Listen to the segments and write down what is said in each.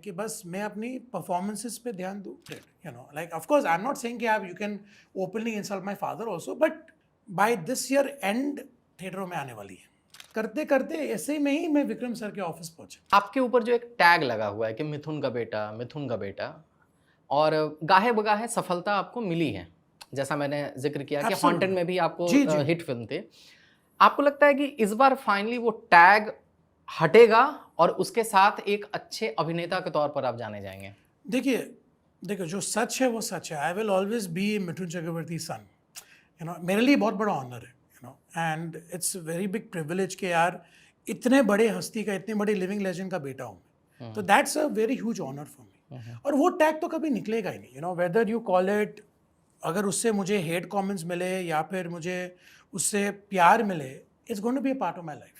कि बस मैं अपनी परफॉर्मेंसेस पे ध्यान दूँ, you know, like of course I am not saying कि आप you can openly insult my father also, but by this year end थिएटरों में आने वाली है। करते करते ऐसे में ही मैं विक्रम सर के ऑफिस पहुंचा। आपके ऊपर जो एक टैग लगा हुआ है कि मिथुन का बेटा, और गाहे बगाहे सफलता आपको मिली है। जैसा मैंने जिक्र किया कि हॉन्टेड Absolutely. में भी आपको जी जी। हिट फिल्म थे। आपको लगता है कि इस बार फाइनली वो टैग हटेगा और उसके साथ एक अच्छे अभिनेता के तौर पर आप जाने जाएंगे? देखिए देखिए, जो सच है वो सच है। I will always be Mithun Chakraborty son, you know. मेरे लिए बहुत बड़ा ऑनर है, you know, and it's very big privilege कि यार इतने बड़े हस्ती का, इतने बड़े लिविंग लेजेंड का बेटा हूँ मैं। तो that's a very huge honour for me. और वो टैग तो कभी निकलेगा ही नहीं, you know, whether you call it, अगर उससे मुझे हेट कमेंट्स मिले या फिर मुझे उससे प्यार मिले, it's going to be a part of my life.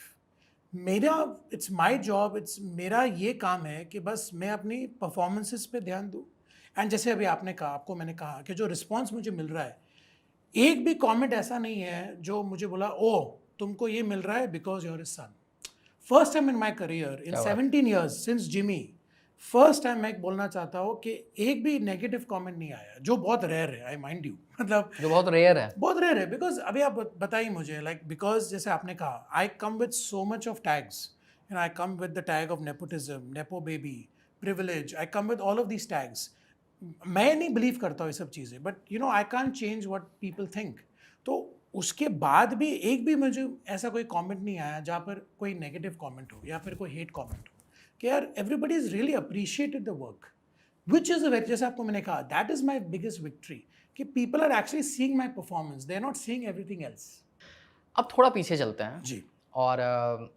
मेरा, इट्स माई जॉब, इट्स मेरा ये काम है कि बस मैं अपनी परफॉर्मेंसेस पे ध्यान दूँ। एंड जैसे अभी आपने कहा, आपको मैंने कहा कि जो रिस्पॉन्स मुझे मिल रहा है, एक भी कमेंट ऐसा नहीं है जो मुझे बोला ओ तुमको ये मिल रहा है because your son. First time in my career in क्या बात। 17 years since Jimmy, first time मैं बोलना चाहता हूँ कि एक भी नेगेटिव कमेंट नहीं आया, जो बहुत रेयर है, आई माइंड यू। मतलब जो बहुत रेयर है। बहुत रेयर है, बिकॉज अभी आप बताइए मुझे, लाइक बिकॉज जैसे आपने कहा, I come with so much of tags, you know, I come with the tag of nepotism, nepo baby, privilege, I come with all of these tags. मैं नहीं बिलीव करता हूँ ये सब चीज़ें, but you know I can't change what people think. तो उसके बाद भी एक भी मुझे ऐसा कोई कमेंट नहीं आया जहाँ पर कोई नेगेटिव कमेंट हो या फिर कोई हेट कमेंट हो, कि यार everybody is really appreciated the work, which is a, जैसे आपको मैंने कहा, that is my biggest victory, कि people are actually seeing my performance, they are not seeing everything else. अब थोड़ा पीछे चलते हैं जी। और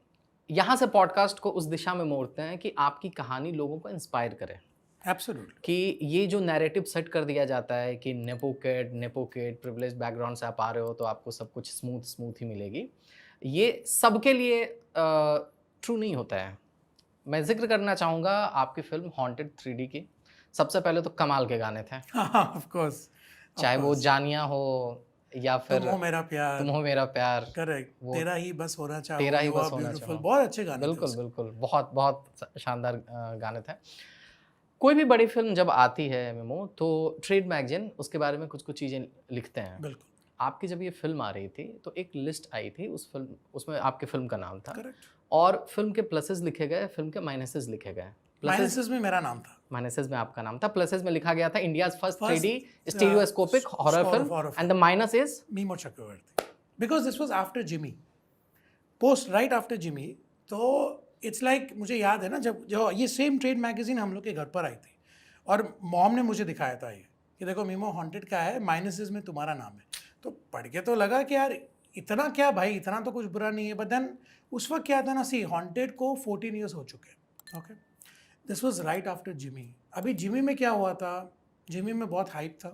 यहाँ से पॉडकास्ट को उस दिशा में मोड़ते हैं कि आपकी कहानी लोगों को इंस्पायर करे। एब्सोल्युटली। कि ये जो नैरेटिव सेट कर दिया जाता है कि नेपो किड प्रिविलेज बैकग्राउंड से आप आ रहे हो तो आपको सब कुछ स्मूथ स्मूथ ही मिलेगी, ये सबके लिए ट्रू नहीं होता है। मैं जिक्र करना चाहूँगा आपकी फिल्म हॉन्टेड 3D की। सबसे पहले तो कमाल के गाने थे, हाँ, ऑफ कोर्स, ऑफ चाहे वो कोर्स। जानिया हो या तुम फिर हो मेरा प्यार, तुम हो मेरा प्यार, करेक्ट, वो तेरा ही बस होना चाहो, तेरा ही यू बस आर होना ब्यूटीफुल, चाहो। बहुत अच्छे गाने थे बिल्कुल उसके। बिल्कुल, बहुत बहुत शानदार गाने थे। कोई भी बड़ी फिल्म जब आती है मेमो, तो ट्रेड मैगजीन उसके बारे में कुछ कुछ चीज़ें लिखते हैं। बिल्कुल। आपकी जब ये फिल्म आ रही थी तो एक लिस्ट आई थी उस फिल्म, उसमें आपकी फिल्म का नाम था करेक्ट। और फिल्म के प्लसेस लिखे गए, फिल्म के माइनसेस लिखे गए। प्लसेस, माइनसेस में मेरा नाम था। माइनसेस में आपका नाम था, प्लसेस में लिखा गया था India's first 3D first stereoscopic horror film, horror and the film, minus is Mimoh Chakraborty, because this was after Jimmy, post right after Jimmy. तो इट्स लाइक मुझे याद है ना, जब जो ये सेम ट्रेड मैगजीन हम लोग के घर पर आई थी और मॉम ने मुझे दिखाया था ये कि देखो मीमो हॉन्टेड का है, माइनसेस में तुम्हारा नाम है। तो पढ़ के तो लगा कि यार इतना क्या भाई, इतना तो कुछ बुरा नहीं है। बट देन उस वक्त क्या था ना, सी हॉन्टेड को 14 ईयर्स हो चुके हैं। Okay, this was right after Jimmy. अभी जिमी में क्या हुआ था, जिमी में बहुत हाइप था,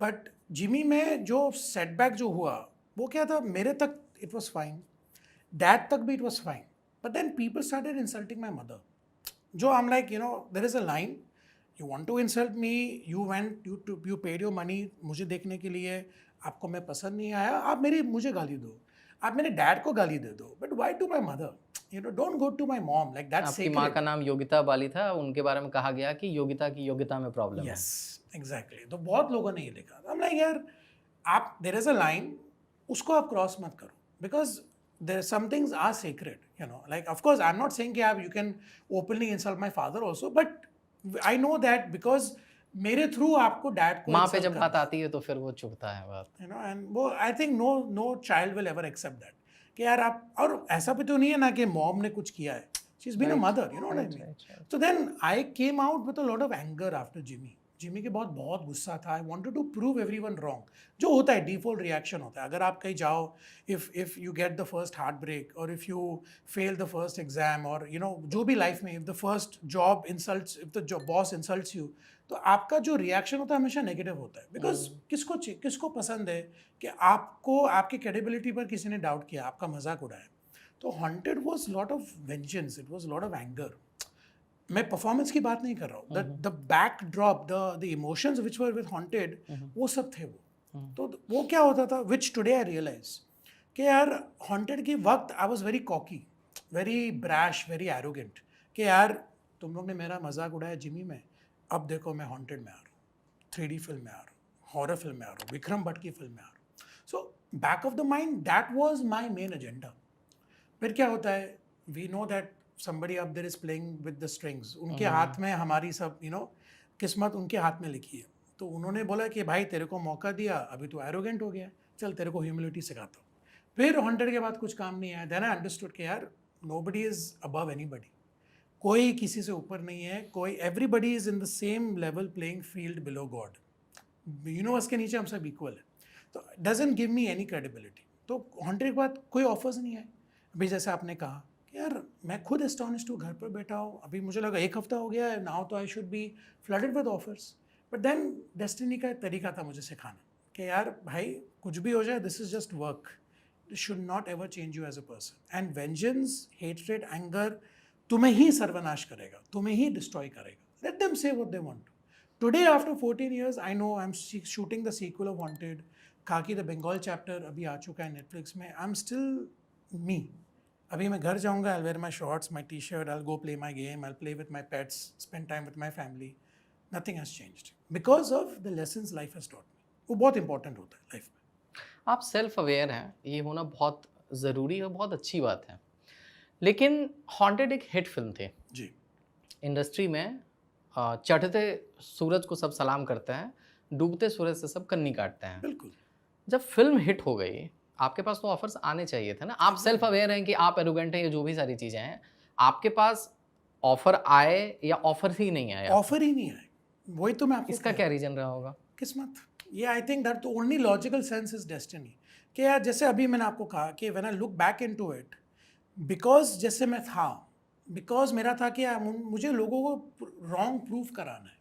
बट जिमी में जो सेटबैक जो हुआ वो क्या था, मेरे तक इट वॉज फाइन, डैड तक भी it was fine, but then people started insulting my mother. जो I am like, you know, there is a line, you want to insult me, you went you paid your money मुझे देखने के लिए, आपको मैं पसंद नहीं आया, आप मेरी मुझे गाली दो, आप मेरे डैड को गाली दे दो, but why to my mother, you know, don't go to my mom, like that आपकी माँ सेक्रेड। का नाम योगिता बाली था, उनके बारे में कहा गया कि योगिता की योग्यता में प्रॉब्लम है। Yes, exactly. तो बहुत लोगों ने ये लिखा, हम लाइक यार, आप, देर इज अ लाइन, उसको आप क्रॉस मत करो, because there some things are secret, you know, like of course I am not saying कि आप you can openly insult my father also, but I know that because मेरे through आपको dad को माँ पे इंसल्ट जब बात करना, आती है तो फिर वो चुभता है बात। यू नो, एंड वो I think no no child will ever accept that कि यार आप, और ऐसा भी तो नहीं है ना कि मॉम ने कुछ किया है, she is been a right mother, you know what I mean. Right. So then I came out with a lot of anger after Jimmy. Jimmy के बहुत बहुत गुस्सा था, I wanted to prove every one wrong, जो होता है default reaction होता है। अगर आप कहीं जाओ, if you get the first heartbreak, और if you fail the first exam, और यू नो जो भी लाइफ में, if the first job insults, if the boss insults you, तो आपका जो रिएक्शन होता है हमेशा नेगेटिव होता है, बिकॉज किसको पसंद है कि आपको आपकी क्रेडिबिलिटी पर किसी ने डाउट किया, आपका मजाक उड़ाया। तो haunted was lot of vengeance, it was lot of anger. मैं परफॉर्मेंस की बात नहीं कर रहा हूँ, the back drop, the emotions which were with haunted, वो सब थे वो। तो वो क्या होता था, विच टुडे आई रियलाइज कि यार हॉन्टेड के वक्त I was very cocky, very brash, very arrogant, कि यार तुम लोग ने मेरा मजाक उड़ाया जिमी में, अब देखो मैं हॉन्टेड में आ रहा हूँ, 3D फिल्म में आ रहा हूँ, हॉरर फिल्म में आ रहा हूँ, विक्रम भट्ट की फिल्म में आ रहा हूँ. So back of the mind that was my main agenda. फिर क्या होता है, we know that somebody up there is playing with the strings. उनके हाथ में हमारी सब किस्मत उनके हाथ में लिखी है. तो उन्होंने बोला कि भाई तेरे को मौका दिया, अभी तो एरोगेंट हो गया, चल तेरे को ह्यूमिलिटी सिखाता हूँ. फिर 100 के बाद कुछ काम नहीं आया. देन आई अंडरस्टूड कि यार नोबडी इज अबव एनीबडी. कोई किसी से ऊपर नहीं है, कोई everybody is in the same level playing field below God. Universe के नीचे हम सब इक्वल है. तो doesn't give me any credibility. तो 100 के बाद कोई ऑफर्स नहीं आए. अभी जैसे आपने कहा कि यार मैं खुद एस्टॉनिश्ड हूँ, घर पर बैठा हूँ, अभी मुझे लगा 1 हफ्ता हो गया है, नाउ तो I should be flooded with offers. But then destiny का तरीका था मुझे सिखाना कि यार भाई कुछ भी हो जाए, this is just work, this should not ever change you as a person. And vengeance, hatred, anger तुम्हें ही सर्वनाश करेगा, तुम्हें ही डिस्ट्रॉय करेगा. Let them say what they want. Today after 14 years I know I am shooting the sequel of Wanted. Khakee the Bengal chapter अभी आ चुका है नेटफ्लिक्स में. I am still me. अभी मैं घर जाऊंगा, I'll wear my shorts, my t-shirt, I'll go play my game, I'll play with my pets, spend time with my family. Nothing has changed because of the lessons life has taught me. वो बहुत important होता है life में. आप self aware हैं, ये होना बहुत ज़रूरी है, बहुत अच्छी बात है. लेकिन हॉन्टेड एक हिट फिल्म थी जी. इंडस्ट्री में. चढ़ते सूरज को सब सलाम करते हैं, डूबते सूरज से सब कन्नी काटते हैं. बिल्कुल. जब फिल्म हिट हो गई, आपके पास तो ऑफर्स आने चाहिए थे ना. आप सेल्फ अवेयर हैं कि आप एरोगेंट हैं, ये जो भी सारी चीज़ें हैं, आपके पास ऑफर आए या ऑफर ही नहीं आया? ऑफर ही नहीं आए. वही तो मैं आपको इसका क्या रीजन रहा होगा? किस्मत. ये I think that the only logical sense is destiny. कि यार जैसे अभी मैंने आपको कहा कि when I look back into it, because जैसे मैं था, बिकॉज मेरा था कि यार मुझे लोगों को रॉन्ग प्रूफ कराना है.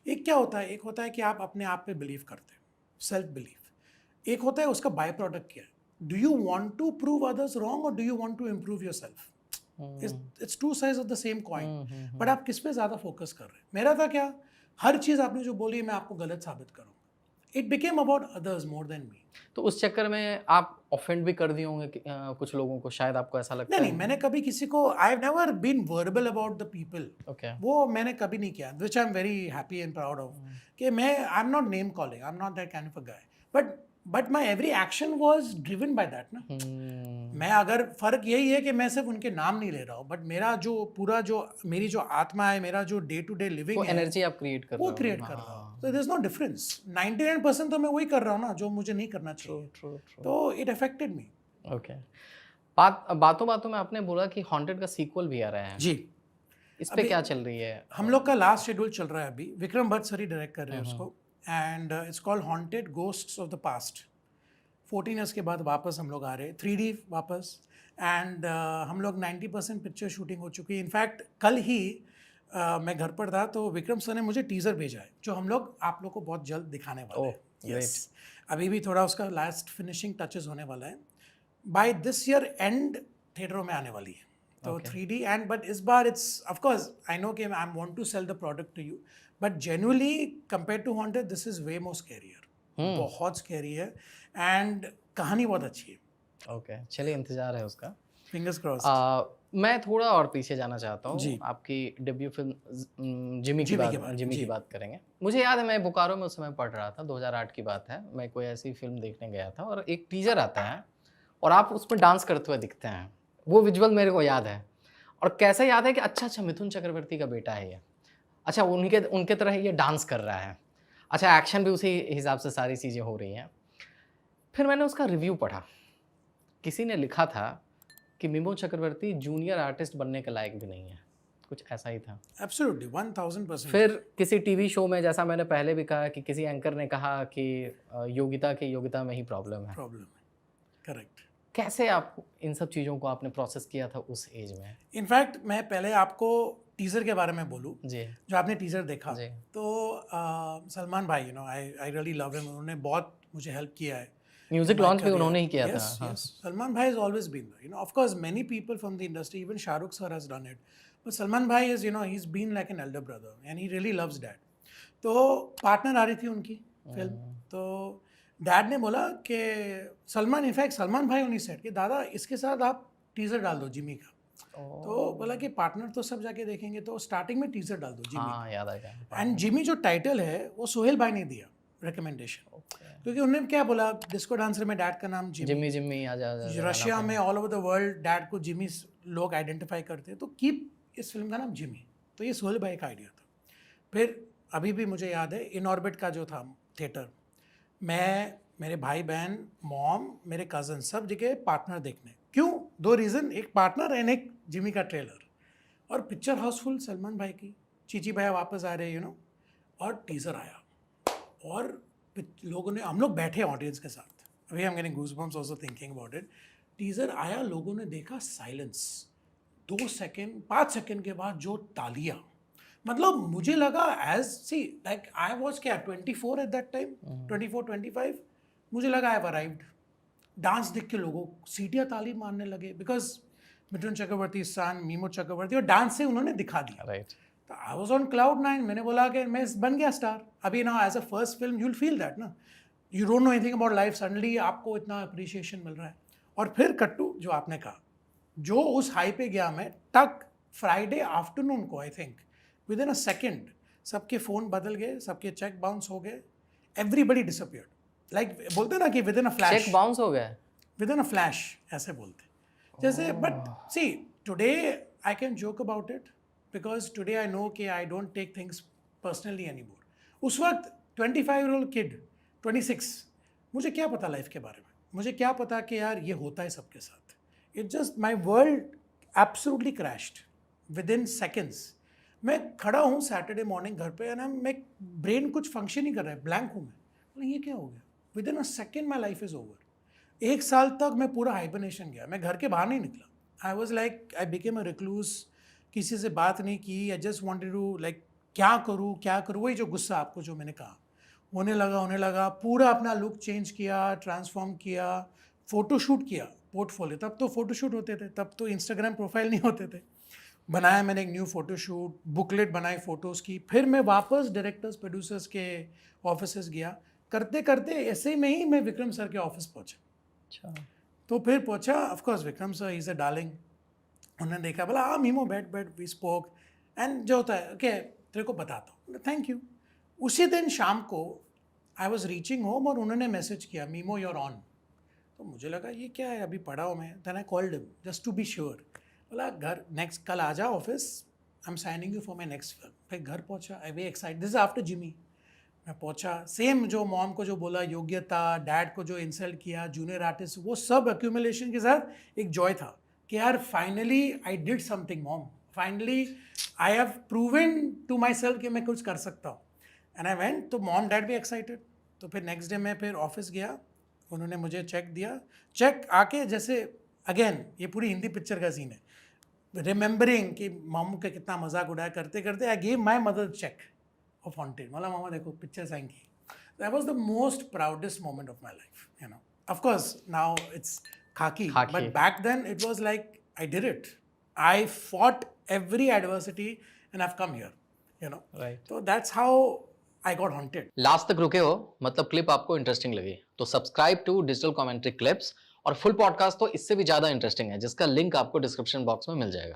एक क्या होता है, एक होता है कि आप अपने आप पे बिलीव करते हो, सेल्फ बिलीफ. एक होता है उसका बाय प्रोडक्ट क्या है. Do you want to prove others wrong और do you want to improve yourself? It's two sides of the same coin. But आप किस पे ज़्यादा फोकस कर रहे हैं. मेरा था क्या, हर चीज़ आपने जो बोली मैं आपको गलत साबित करूँगा. It became about others more than me. तो उस चक्कर में आप ऑफेंड भी कर दिए होंगे कुछ लोगों को, शायद आपको ऐसा लगता है? नहीं, मैंने कभी किसी को, I have never been verbal about the people. Okay. वो मैंने कभी नहीं किया, which I am very happy and proud of. कि मैं, I am not name calling, I am not that kind of a guy. But my every action was driven by that ना. मैं अगर फर्क यही है कि मैं सिर्फ उनके नाम नहीं ले रहा हूँ, बट मेरा जो पूरा जो मेरी जो आत्मा है, मेरा जो डे टू डे लिविंग है, एनर्जी आप क्रिएट कर रहे हो, वो क्रिएट कर रहा हूँ. तो देयर इज नो डिफरेंस. 99% तो मैं वही कर रहा हूँ ना जो मुझे नहीं करना चाहिए. तो इट अफेक्टेड मी. ओके. बातों बातों में आपने बोला कि हॉन्टेड का सीक्वल भी आ रहा है. जी. इस पे क्या चल रही है? हम लोग का लास्ट शेड्यूल चल रहा है अभी. विक्रम भट्ट सर ही डायरेक्ट कर रहे हैं उसको. And it's called haunted ghosts of the past. 14 years के बाद वापस हम लोग आ रहे हैं, 3D वापस. एंड हम लोग 90% पिक्चर शूटिंग हो चुकी है. इनफैक्ट कल ही मैं घर पर था तो विक्रम सर ने मुझे टीज़र भेजा है जो हम लोग आप लोग को बहुत जल्द दिखाने वाले हैं. यस. अभी भी थोड़ा उसका लास्ट फिनिशिंग टचेस होने वाला है. बाय दिस ईयर एंड थिएटरों में आने वाली है. तो 3D एंड बट इस बार it's of course I know कि I want to sell the product to you, but genuinely compare to Haunted this is way more scarier. बहुत स्कैरी है एंड कहानी बहुत अच्छी है. ओके. चलिए, इंतजार है उसका. Fingers crossed. मैं थोड़ा और पीछे जाना चाहता हूँ. जी. आपकी डेब्यू फिल्म जिमी की बात करेंगे. मुझे याद है मैं बोकारो में उस समय पढ़ रहा था, 2008 की बात है. मैं कोई ऐसी फिल्म देखने गया था और एक टीजर आता है और आप उसमें डांस करते हुए दिखते हैं. वो विजुअल मेरे को याद है. और कैसे याद है कि अच्छा मिथुन चक्रवर्ती का बेटा है ये. अच्छा, उनके तरह ये डांस कर रहा है. अच्छा, एक्शन भी उसी हिसाब से सारी चीज़ें हो रही हैं. फिर मैंने उसका रिव्यू पढ़ा. किसी ने लिखा था कि मिथुन चक्रवर्ती जूनियर आर्टिस्ट बनने के लायक भी नहीं है. कुछ ऐसा ही था. एब्सोल्युटली 1000%. फिर किसी टीवी शो में, जैसा मैंने पहले भी कहा, कि किसी एंकर ने कहा कि योगिता में ही प्रॉब्लम है. करेक्ट. कैसे आप इन सब चीज़ों को आपने प्रोसेस किया था उस एज में? इनफैक्ट मैं पहले आपको टीज़र के बारे में बोलूँ जी. जो आपने टीज़र देखा जी. तो सलमान भाई, आई रियली लव हिम. उन्होंने बहुत मुझे हेल्प किया है. म्यूजिक लॉन्च भी उन्होंने ही किया था. Yes. Salman Bhai has always been there. Of course, many people from the industry, even Shah Rukh sir has done it. But Salman Bhai is, he's been like an elder brother and he really loves dad. तो partner आ रही थी उनकी film. तो dad ने बोला कि सलमान भाई उन्हीं सेट कि दादा इसके साथ आप टीज़र डाल दो जिमी का. तो बोला कि पार्टनर तो सब जाके देखेंगे, तो स्टार्टिंग में टीजर डाल दो जिमी। हाँ याद आ गया। एंड जिमी जो टाइटल है वो सोहेल भाई ने दिया रिकमेंडेशन, क्योंकि उन्होंने क्या बोला, डिस्को डांसर में डैड का नाम जिमी, जिम्मी जिम्मी आजा आजा रशिया में all over the world dad को जिमी लोग आइडेंटिफाई करते हैं, तो कीप इस फिल्म का नाम जिमी। तो ये सोहेल भाई का आइडिया था। फिर अभी भी मुझे याद है इन ऑर्बिट का जो था थिएटर, मैं, मेरे भाई बहन, मॉम, मेरे कज़न सब जगह पार्टनर देखने। क्यों? 2 रीज़न, एक पार्टनर एंड एक जिमी का ट्रेलर। और पिक्चर हाउसफुल, सलमान भाई की, चीची भैया वापस आ रहे और टीज़र आया और लोगों ने, हम लोग बैठे ऑडियंस के साथ, अभी हम getting goosebumps also thinking about it. Teaser आया, लोगों ने देखा, साइलेंस, 2 सेकेंड 5 सेकेंड के बाद जो तालियां, मतलब मुझे लगा as see like I was क्या 24 एट दैट टाइम, 24-25, मुझे लगा आई हैव अराइव्ड। डांस देख के लोगों सीटियाँ ताली मारने लगे, because Mithun Chakraborty sun, memo चक्रवर्ती, और डांस से उन्होंने दिखा दिया। राइट। तो आई वॉज ऑन क्लाउड 9। मैंने बोला कि मैं बन गया स्टार। अभी ना as a first film you will feel that ना, you don't know anything about life, suddenly आपको इतना अप्रिशिएशन मिल रहा है। और फिर कट्टू, जो आपने कहा, जो उस हाई पे गया मैं, टक फ्राइडे आफ्टरनून को, I think with in a second सबके फ़ोन बदल गए, सबके चेक बाउंस हो गए, एवरीबडी डिसअपियर्ड। लाइक बोलते ना कि within a flash, cheque bounce हो गया विद इन अ फ्लैश, ऐसे बोलते जैसे। But see today I can joke about it, because today I know कि I don't take things personally any more. उस वक्त 25-year-old किड, 26, मुझे क्या पता लाइफ के बारे में, मुझे क्या पता कि यार ये होता है सबके साथ। It just my world absolutely crashed with in seconds. मैं खड़ा हूँ सैटरडे मॉर्निंग घर पे, ना मैं, ब्रेन कुछ फंक्शन नहीं कर रहा है, ब्लैंक हूँ मैं, ये क्या हो गया? Within a second my life is over. 1 साल तक मैं पूरा हाइबरनेशन गया, मैं घर के बाहर नहीं निकला। I was like, I became a recluse, किसी से बात नहीं की, I just wanted to like क्या करूँ, वही जो गुस्सा आपको जो मैंने कहा होने लगा। पूरा अपना लुक चेंज किया, ट्रांसफॉर्म किया, फ़ोटोशूट किया, पोर्टफोलियो, तब तो फ़ोटोशूट होते थे, तब तो इंस्टाग्राम प्रोफाइल नहीं होते थे। बनाया मैंने एक न्यू फ़ोटोशूट, बुकलेट बनाई फ़ोटोज़ की। फिर मैं वापस डायरेक्टर्स प्रोड्यूसर्स के ऑफिसेस गया, करते करते ऐसे में ही मैं विक्रम सर के ऑफिस पहुंचा। अच्छा। तो फिर पहुंचा, of course Vikram sir is a darling. उन्होंने देखा, बोला हाँ मीमो बैठ, वी स्पोक, एंड जो होता है ओके तेरे को बताता हूँ, थैंक यू। उसी दिन शाम को आई वॉज रीचिंग होम और उन्होंने मैसेज किया, मीमो योर ऑन। तो मुझे लगा ये क्या है, अभी पढ़ा हूँ मैं। Then I called him just to be sure. बोला घर नेक्स्ट कल आ जा office, I am signing you for my next film. फिर घर पहुँचा, I way excited, this after Jimmy. मैं पहुँचा, सेम जो मॉम को जो बोला योग्यता, डैड को जो इंसल्ट किया, जूनियर आर्टिस्ट, वो सब एक्यूमुलेशन के साथ एक जॉय था कि यार finally I did something mom, finally I have proven to my self कि मैं कुछ कर सकता हूँ। एंड आई वेंट, तो मॉम डैड भी एक्साइटेड। तो फिर नेक्स्ट डे मैं फिर ऑफिस गया, उन्होंने मुझे चेक दिया। चेक आके जैसे, अगेन ये पूरी हिंदी पिक्चर का सीन है, रिमेंबरिंग कि मामू का कितना मजाक उड़ाया करते करते, I gave my mother cheque of Haunted. बोला मामा देखो पिक्चर साइन की। That was the most proudest moment of my life, you know. Of course now it's Khakee, but back then it was like I did it, I fought every adversity and I have come here, you know. Right. तो that's how I got haunted. Last तक रुके हो, मतलब clip आपको interesting लगी, तो subscribe to digital commentary clips. और full podcast तो इससे भी ज्यादा इंटरेस्टिंग है, जिसका लिंक आपको डिस्क्रिप्शन बॉक्स में मिल जाएगा।